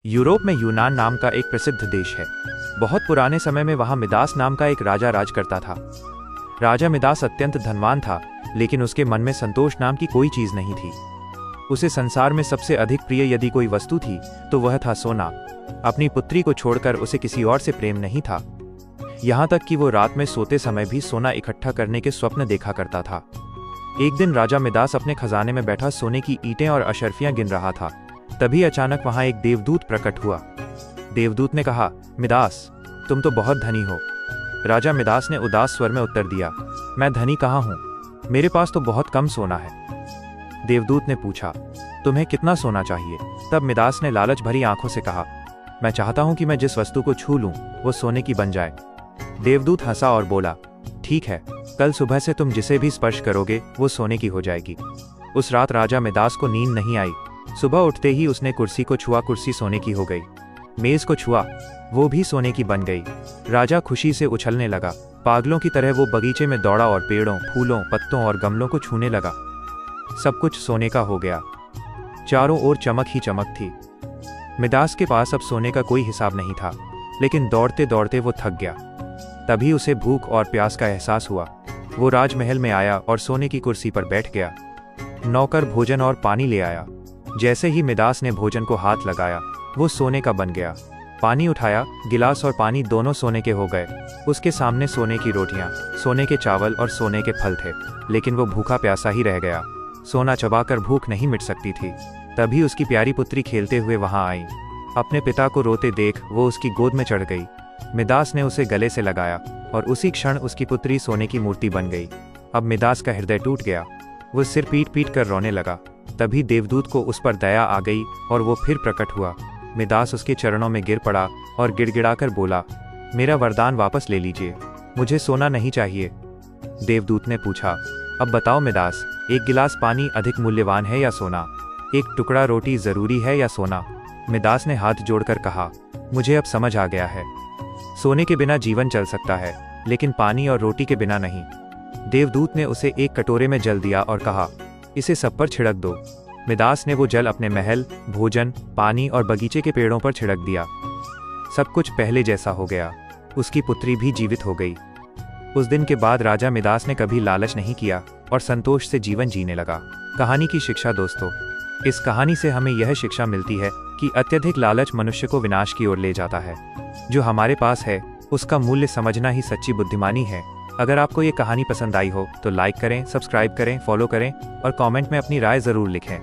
Europe में यूनान नाम का एक प्रसिद्ध देश है। बहुत पुराने समय में वहां मिदास नाम का एक राजा राज करता था। राजा मिदास अत्यंत धनवान था, लेकिन उसके मन में संतोष नाम की कोई चीज नहीं थी। उसे संसार में सबसे अधिक प्रिय यदि कोई वस्तु थी तो वह था सोना। अपनी पुत्री को छोड़कर उसे किसी और से प्रेम नहीं था। यहाँ तक कि वो रात में सोते समय भी सोना इकट्ठा करने के स्वप्न देखा करता था। एक दिन राजा मिदास अपने खजाने में बैठा सोने की ईंटें और अशर्फियां गिन रहा था। तभी अचानक वहां एक देवदूत प्रकट हुआ। देवदूत ने कहा, मिदास, तुम तो बहुत धनी हो। राजा मिदास ने उदास स्वर में उत्तर दिया, मैं धनी कहाँ हूँ, मेरे पास तो बहुत कम सोना है। देवदूत ने पूछा, तुम्हें कितना सोना चाहिए? तब मिदास ने लालच भरी आंखों से कहा, मैं चाहता हूं कि मैं जिस वस्तु को छू लूं वो सोने की बन जाए। देवदूत हंसा और बोला, ठीक है, कल सुबह से तुम जिसे भी स्पर्श करोगे वो सोने की हो जाएगी। उस रात राजा मिदास को नींद नहीं आई। सुबह उठते ही उसने कुर्सी को छुआ, कुर्सी सोने की हो गई। मेज को छुआ, वो भी सोने की बन गई। राजा खुशी से उछलने लगा। पागलों की तरह वो बगीचे में दौड़ा और पेड़ों, फूलों, पत्तों और गमलों को छूने लगा। सब कुछ सोने का हो गया। चारों ओर चमक ही चमक थी। मिदास के पास अब सोने का कोई हिसाब नहीं था, लेकिन दौड़ते दौड़ते वो थक गया। तभी उसे भूख और प्यास का एहसास हुआ। वो राजमहल में आया और सोने की कुर्सी पर बैठ गया। नौकर भोजन और पानी ले आया। जैसे ही मिदास ने भोजन को हाथ लगाया, वो सोने का बन गया। पानी उठाया, गिलास और पानी दोनों सोने के हो गए। उसके सामने सोने की रोटियां, सोने के चावल और सोने के फल थे, लेकिन वो भूखा प्यासा ही रह गया। सोना चबाकर भूख नहीं मिट सकती थी। तभी उसकी प्यारी पुत्री खेलते हुए वहां आई। अपने पिता को रोते देख वो उसकी गोद में चढ़ गई। मिदास ने उसे गले से लगाया और उसी क्षण उसकी पुत्री सोने की मूर्ति बन गई। अब मिदास का हृदय टूट गया। वो सिर पीट पीट कर रोने लगा। तभी देवदूत को उस पर दया आ गई और वो फिर प्रकट हुआ। मिदास उसके चरणों में गिर पड़ा और गिड़गिड़ाकर बोला, मेरा वरदान वापस ले लीजिए, मुझे सोना नहीं चाहिए। देवदूत ने पूछा, अब बताओ मिदास, एक गिलास पानी अधिक मूल्यवान है या सोना? एक टुकड़ा रोटी जरूरी है या सोना? मिदास ने हाथ जोड़कर कहा, मुझे अब समझ आ गया है। सोने के बिना जीवन चल सकता है, लेकिन पानी और रोटी के बिना नहीं। देवदूत ने उसे एक कटोरे में जल दिया और कहा, इसे सब पर छिड़क दो। मिदास ने वो जल अपने महल, भोजन, पानी और बगीचे के पेड़ों पर छिड़क दिया। सब कुछ पहले जैसा हो गया। उसकी पुत्री भी जीवित हो गई। उस दिन के बाद राजा मिदास ने कभी लालच नहीं किया और संतोष से जीवन जीने लगा। कहानी की शिक्षा दोस्तों, इस कहानी से हमें यह शिक्षा मिलती है कि अत्यधिक लालच मनुष्य को विनाश की ओर ले जाता है। जो हमारे पास है उसका मूल्य समझना ही सच्ची बुद्धिमानी है। अगर आपको ये कहानी पसंद आई हो तो लाइक करें, सब्सक्राइब करें, फॉलो करें और कमेंट में अपनी राय जरूर लिखें।